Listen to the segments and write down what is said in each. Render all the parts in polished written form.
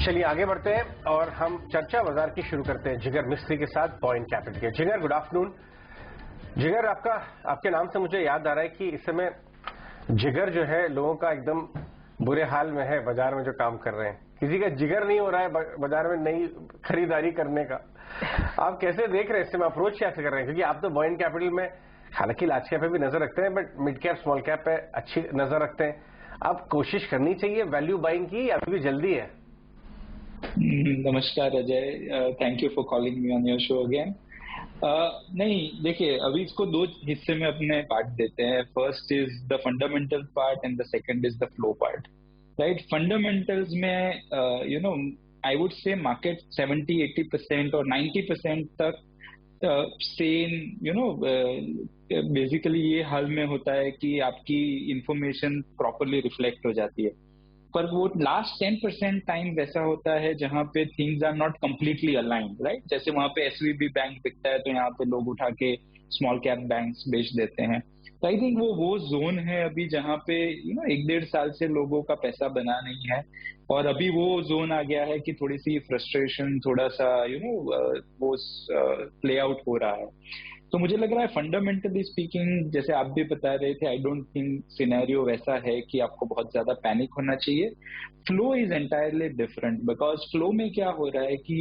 चलिए आगे बढ़ते हैं और हम चर्चा बाजार की शुरू करते हैं जिगर मिस्त्री के साथ पॉइंट कैपिटल के। जिगर, गुड आफ्टरनून। जिगर, आपके नाम से मुझे याद आ रहा है कि इस समय जिगर जो है लोगों का एकदम बुरे हाल में है बाजार में जो काम कर रहे हैं। किसी का जिगर नहीं हो रहा है बाजार में नई खरीदारी करने का। आप कैसे देख रहे हैं इस समय, अप्रोच कैसे कर रहे हैं? क्योंकि आप तो पॉइंट कैपिटल में हालांकि लार्ज कैप पे भी नजर रखते हैं, but mid cap small cap पे अच्छी नजर रखते हैं। आप कोशिश करनी चाहिए वैल्यू बाइंग की, अभी भी जल्दी है? नमस्कार Ajay, thank you for calling me on your show again. नहीं, देखिए, अभी इसको दो हिस्से में अपने बांट देते हैं। First is the fundamental part and the second is the flow part, right. Fundamentals में आई वुड से मार्केट 70-80% और 90% तक सेम बेसिकली ये हाल में होता है कि आपकी इंफॉर्मेशन प्रॉपरली रिफ्लेक्ट हो जाती है। पर वो लास्ट 10% टाइम वैसा होता है जहां पे things are not completely aligned, right. जैसे वहां पे एसवीबी बैंक बिकता है तो यहाँ पे लोग उठा के स्मॉल कैप बैंक्स बेच देते हैं। तो आई थिंक वो जोन है अभी जहाँ पे 1-1.5 साल से लोगों का पैसा बना नहीं है, और अभी वो जोन आ गया है कि थोड़ी सी फ्रस्ट्रेशन, थोड़ा सा वो प्ले आउट हो रहा है। तो मुझे लग रहा है फंडामेंटली स्पीकिंग, जैसे आप भी बता रहे थे, आई डोंट थिंक सिनेरियो वैसा है कि आपको बहुत ज्यादा पैनिक होना चाहिए। Flow is entirely different, because flow में क्या हो रहा है कि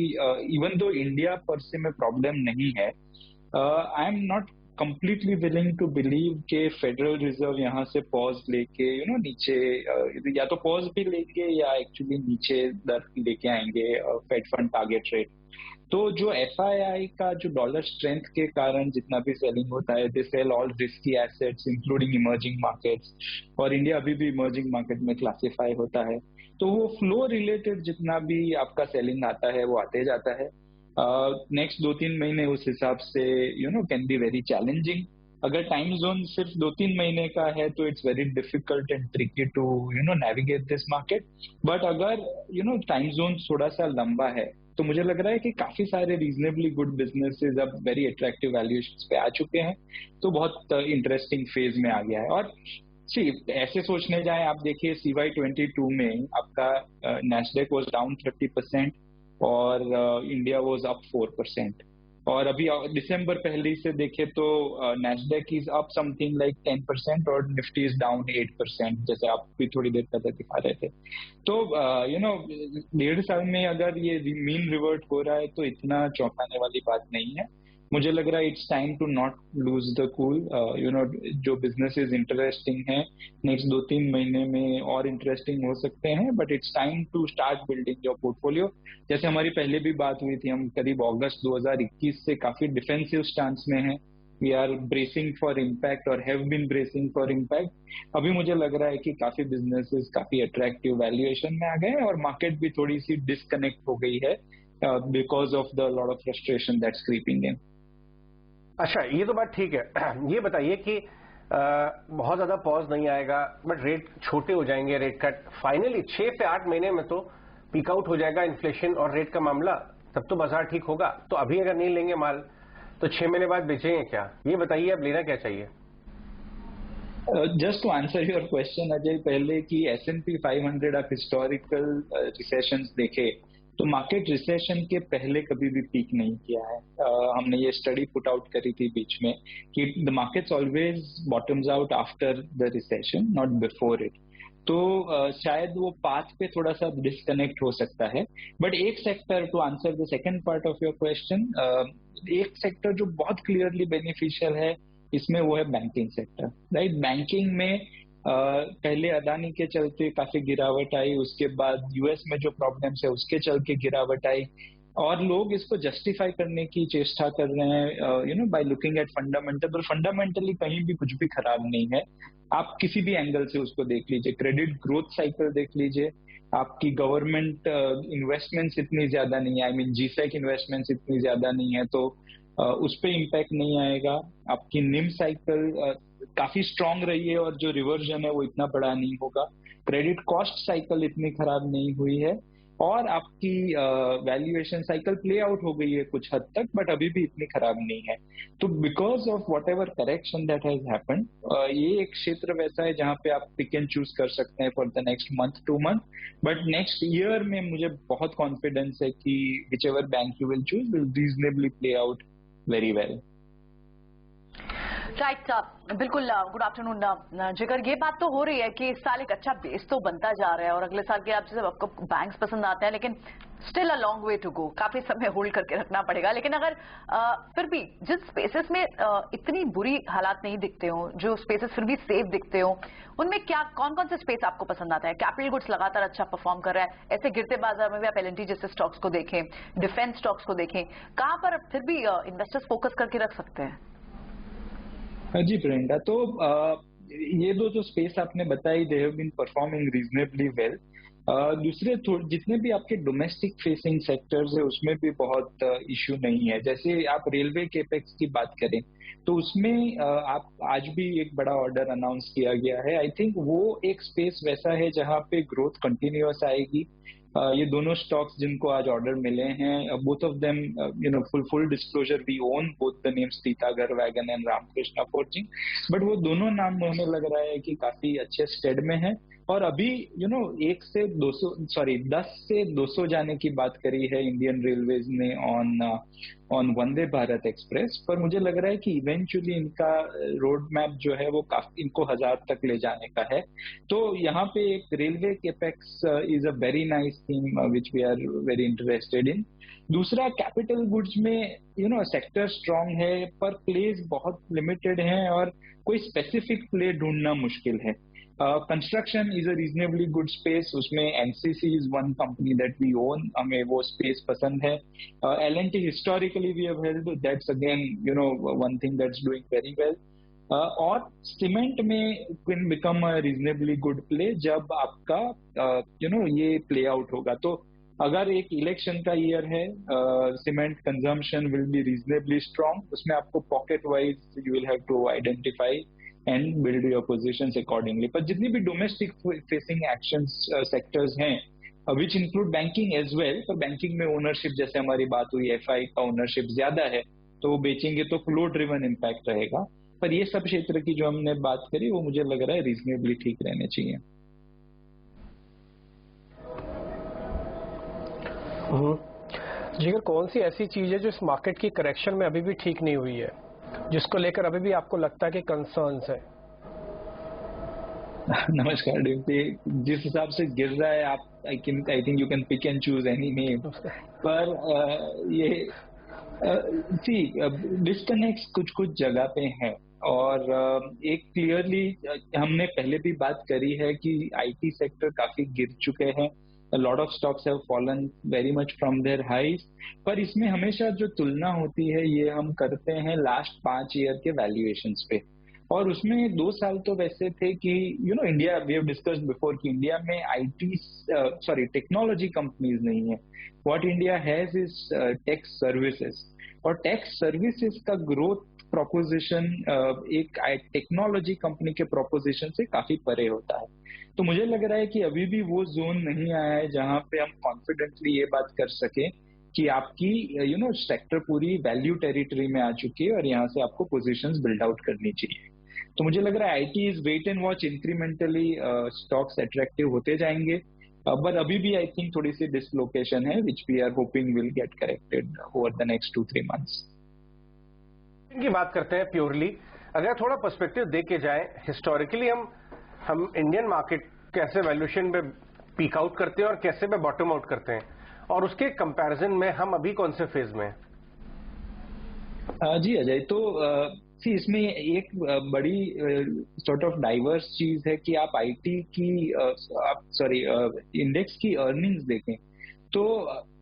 इवन दो इंडिया पर से में प्रॉब्लम नहीं है, I am not completely willing to believe के फेडरल रिजर्व यहाँ से पॉज लेके नीचे या तो पॉज भी लेंगे या एक्चुअली नीचे दर लेके आएंगे फेड फंड टारगेट रेट। तो जो एफआईआई का जो डॉलर स्ट्रेंथ के कारण जितना भी सेलिंग होता है, they sell all risky assets including emerging markets, और इंडिया अभी भी इमर्जिंग मार्केट में क्लासिफाई होता है। तो वो फ्लो रिलेटेड जितना भी आपका सेलिंग आता है वो आते जाता है। नेक्स्ट 2-3 महीने उस हिसाब से कैन बी वेरी चैलेंजिंग। अगर टाइम जोन सिर्फ 2-3 महीने का है तो it's very difficult and tricky to navigate this market. But अगर टाइम जोन थोड़ा सा लंबा है तो मुझे लग रहा है कि काफी सारे रीजनेबली गुड बिजनेसेस अब वेरी अट्रैक्टिव वैल्यूएशंस पे आ चुके हैं, तो बहुत इंटरेस्टिंग फेज में आ गया है। और ऐसे सोचने जाएं, आप देखिए CY22 में आपका नैस्डैक वाज डाउन 30% और इंडिया वाज अप 4%। और अभी दिसंबर पहले से देखे तो Nasdaq is up something like 10% और निफ्टी इज डाउन 8%, जैसे आप भी थोड़ी देर पहले दिखा रहे थे। तो 1.5 साल में अगर ये मीन रिवर्ट हो रहा है तो इतना चौंकाने वाली बात नहीं है। मुझे लग रहा है it's time to not lose the cool. जो बिजनेसेस इंटरेस्टिंग है नेक्स्ट 2-3 महीने में और इंटरेस्टिंग हो सकते हैं, but it's time to start building your portfolio. जैसे हमारी पहले भी बात हुई थी, हम करीब अगस्त 2021 से काफी डिफेंसिव स्टांस में हैं। We are bracing for impact और have been bracing for impact. अभी मुझे लग रहा है कि काफी बिजनेसेस काफी अट्रैक्टिव वैल्यूएशन में आ गए हैं और मार्केट भी थोड़ी सी डिस्कनेक्ट हो गई है because of the lot of frustration that's creeping in. अच्छा, ये तो बात ठीक है। ये बताइए कि बहुत ज्यादा पॉज नहीं आएगा, बट रेट छोटे हो जाएंगे, रेट कट फाइनली 6 से 8 महीने में तो पीक आउट हो जाएगा इन्फ्लेशन और रेट का मामला, तब तो बाजार ठीक होगा। तो अभी अगर नहीं लेंगे माल तो 6 महीने बाद बेचेंगे क्या? ये बताइए, अब लेना क्या चाहिए? Just to answer your question Ajay, पहले कि S&P 500 आप हिस्टोरिकल रिसेशंस देखे तो मार्केट रिसेशन के पहले कभी भी पीक नहीं किया है। हमने ये स्टडी पुट आउट करी थी बीच में कि the markets always bottoms out after the recession, not before it. तो शायद वो पाथ पे थोड़ा सा डिस्कनेक्ट हो सकता है। बट एक sector, to answer the second part of your question, एक सेक्टर जो बहुत क्लियरली बेनिफिशियल है इसमें वो है बैंकिंग सेक्टर, राइट। बैंकिंग में पहले अदानी के चलते काफी गिरावट आई, उसके बाद यूएस में जो प्रॉब्लम्स है उसके चलते गिरावट आई, और लोग इसको जस्टिफाई करने की चेष्टा कर रहे हैं बाय लुकिंग एट फंडामेंटल। और फंडामेंटली कहीं भी कुछ भी खराब नहीं है, आप किसी भी एंगल से उसको देख लीजिए। क्रेडिट ग्रोथ साइकिल देख लीजिए, आपकी गवर्नमेंट इन्वेस्टमेंट्स इतनी ज्यादा नहीं है, आई मीन जीसैक इन्वेस्टमेंट्स इतनी ज्यादा नहीं है, तो उस पर इम्पैक्ट नहीं आएगा। आपकी निम साइकिल काफी स्ट्रांग रही है और जो रिवर्जन है वो इतना बड़ा नहीं होगा। क्रेडिट कॉस्ट साइकिल इतनी खराब नहीं हुई है। और आपकी वैल्यूएशन साइकिल प्ले आउट हो गई है कुछ हद तक, बट अभी भी इतनी खराब नहीं है। तो because of what ever correction that has happened, ये एक क्षेत्र वैसा है जहां पे आप पिक एंड चूज कर सकते हैं for the next month 2 month, but next year में मुझे बहुत कॉन्फिडेंस है कि which ever bank you will choose will reasonably play out very well. Right, बिल्कुल। गुड आफ्टरनून जिगर। ये बात तो हो रही है कि इस साल एक अच्छा बेस तो बनता जा रहा है और अगले साल के आप जैसे आपको बैंक्स पसंद आते हैं, लेकिन still a long way to go, काफी समय होल्ड करके रखना पड़ेगा। लेकिन अगर फिर भी जिन स्पेसेस में इतनी बुरी हालात नहीं दिखते हो, जो स्पेसेस फिर भी सेफ दिखते हो, उनमें क्या कौन कौन से स्पेस आपको पसंद आता है? कैपिटल गुड्स लगातार अच्छा परफॉर्म कर रहा है, ऐसे गिरते बाजार में भी आप एल&टी जैसे स्टॉक्स को देखें, डिफेंस स्टॉक्स को देखें, कहां पर फिर भी इन्वेस्टर्स फोकस करके रख सकते हैं? जी प्रियंका, तो ये दो जो स्पेस आपने बताई, they have been performing reasonably well. दूसरे जितने भी आपके डोमेस्टिक फेसिंग सेक्टर्स है उसमें भी बहुत इश्यू नहीं है। जैसे आप रेलवे केपेक्स की बात करें तो उसमें आप आज भी एक बड़ा ऑर्डर अनाउंस किया गया है। आई थिंक वो एक स्पेस वैसा है जहां पे ग्रोथ कंटिन्यूअस आएगी। ये दोनों स्टॉक्स जिनको आज ऑर्डर मिले हैं, both of them full disclosure, we own both the names Titagarh wagon and Ramkrishna forging, but वो दोनों नाम हमें लग रहा है कि काफी अच्छे स्टेड में है। और अभी 10 से 200 जाने की बात करी है इंडियन रेलवेज ने ऑन वंदे भारत एक्सप्रेस, पर मुझे लग रहा है कि इवेंचुअली इनका रोड मैप जो है वो काफी इनको 1000 तक ले जाने का है। तो यहाँ पे एक railway capex is a very nice thing which we are very interested in. दूसरा, कैपिटल गुड्स में सेक्टर स्ट्रांग है पर प्लेस बहुत लिमिटेड है और कोई स्पेसिफिक प्ले ढूंढना मुश्किल है। Construction is a reasonably good space, उसमें NCC is one company that we own, हमें वो स्पेस पसंद है। L and T historically we have held, that's again one thing that's doing very well. और सीमेंट में can become a reasonably good play जब आपका ये प्ले आउट होगा। तो अगर एक इलेक्शन का ईयर है, cement consumption will be reasonably strong, उसमें आपको pocket wise you will have to identify and build your positions accordingly. पर जितनी भी डोमेस्टिक फेसिंग एक्शंस सेक्टर्स हैं which include banking as well, पर बैंकिंग में ओनरशिप जैसे हमारी बात हुई, एफआई का ओनरशिप ज्यादा है तो वो बेचेंगे तो फ्लो ड्रिवन इम्पैक्ट रहेगा। पर ये सब क्षेत्र की जो हमने बात करी वो मुझे लग रहा है रीजनेबली ठीक रहने चाहिए। जिगर, कौन सी ऐसी चीज है जो इस मार्केट की करेक्शन में अभी भी ठीक नहीं हुई है, जिसको लेकर अभी भी आपको लगता है कि कंसर्न्स है? नमस्कार डिम्पी, जिस हिसाब से गिर रहा है आप, I think you can pick and choose any name, पर ये डिस्कनेक्ट कुछ कुछ जगह पे है। और एक क्लियरली हमने पहले भी बात करी है कि आईटी सेक्टर काफी गिर चुके हैं। A lot of stocks have fallen very much from their highs, पर इसमें हमेशा जो तुलना होती है ये हम करते हैं लास्ट 5 ईयर के वैल्यूएशंस पे, और उसमें 2 साल तो वैसे थे कि India, we have discussed before कि इंडिया में टेक्नोलॉजी कंपनीज नहीं है। What India has is tech services, और टेक सर्विसेज का ग्रोथ प्रोपोजिशन एक टेक्नोलॉजी कंपनी के प्रोपोजिशन से काफी परे होता है। तो मुझे लग रहा है कि अभी भी वो जोन नहीं आया है जहां पे हम कॉन्फिडेंटली ये बात कर सके कि आपकी सेक्टर पूरी वैल्यू टेरिटरी में आ चुकी है और यहाँ से आपको पोजीशंस बिल्ड आउट करनी चाहिए। तो मुझे लग रहा है IT is wait and watch, incrementally stocks attractive होते जाएंगे, बट अभी भी आई थिंक थोड़ी सी डिसलोकेशन है which we are hoping will get corrected over the next 2-3 months. की बात करते हैं प्योरली, अगर थोड़ा पर्सपेक्टिव दे के जाए, हिस्टोरिकली हम इंडियन मार्केट कैसे वैल्यूएशन पे पीक आउट करते हैं और कैसे पे बॉटम आउट करते हैं, और उसके कंपैरिजन में हम अभी कौन से फेज में हैं? जी अजय, तो इसमें एक बड़ी सॉर्ट ऑफ डाइवर्स चीज है कि आप आईटी की इंडेक्स की अर्निंग्स देखें तो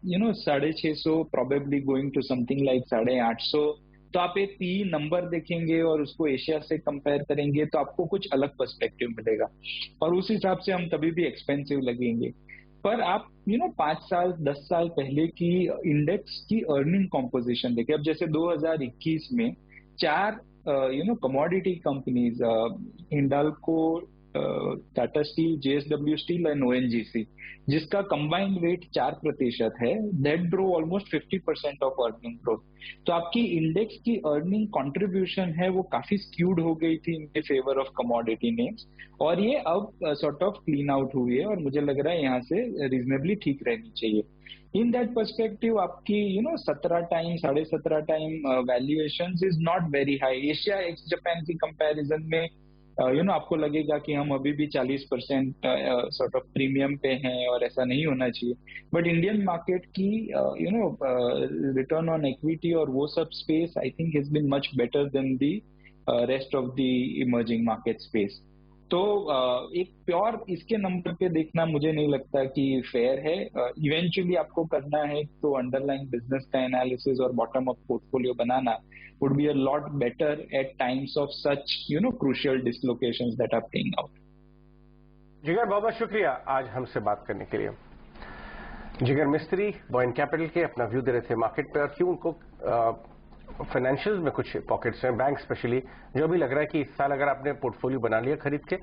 650 probably going to something like 850, तो आप एक पी नंबर देखेंगे और उसको एशिया से कंपेयर करेंगे तो आपको कुछ अलग पर्सपेक्टिव मिलेगा, और उस हिसाब से हम कभी भी एक्सपेंसिव लगेंगे। पर आप 5 साल 10 साल पहले की इंडेक्स की अर्निंग कॉम्पोजिशन देखें। अब जैसे 2021 में 4 commodity companies, Hindalco, Tata steel, JSW steel and ONGC, जिसका कंबाइंड वेट 4% है, that drew almost 50% of earning growth. तो आपकी इंडेक्स की अर्निंग कंट्रीब्यूशन है वो काफी स्क्यूड हो गई थी in favour of commodity names, और ये अब सॉर्ट ऑफ क्लीन आउट हुई है और मुझे लग रहा है यहाँ से रीजनेबली ठीक रहनी चाहिए। इन दैट पर्सपेक्टिव आपकी 17 time 17.5 time valuation is not very high. Asia x Japan की कंपैरिजन में आपको लगेगा कि हम अभी भी 40% सॉर्ट ऑफ प्रीमियम पे हैं और ऐसा नहीं होना चाहिए, बट इंडियन मार्केट की रिटर्न ऑन इक्विटी और वो सब space I think has been much better than the rest of the emerging market space. तो एक प्योर इसके नंबर पे देखना मुझे नहीं लगता कि फेयर है। इवेंचुअली आपको करना है तो अंडरलाइंग बिजनेस का एनालिसिस और bottom up portfolio banana would be a lot better at times of such crucial dislocations that are playing out. जिगर बहुत बहुत शुक्रिया आज हमसे बात करने के लिए। जिगर मिस्त्री बॉइंट कैपिटल के अपना व्यू दे रहे थे मार्केट पे और क्यों उनको फाइनेंशियल्स में कुछ पॉकेट्स हैं, बैंक स्पेशली, जो भी लग रहा है कि इस साल अगर आपने पोर्टफोलियो बना लिया खरीद के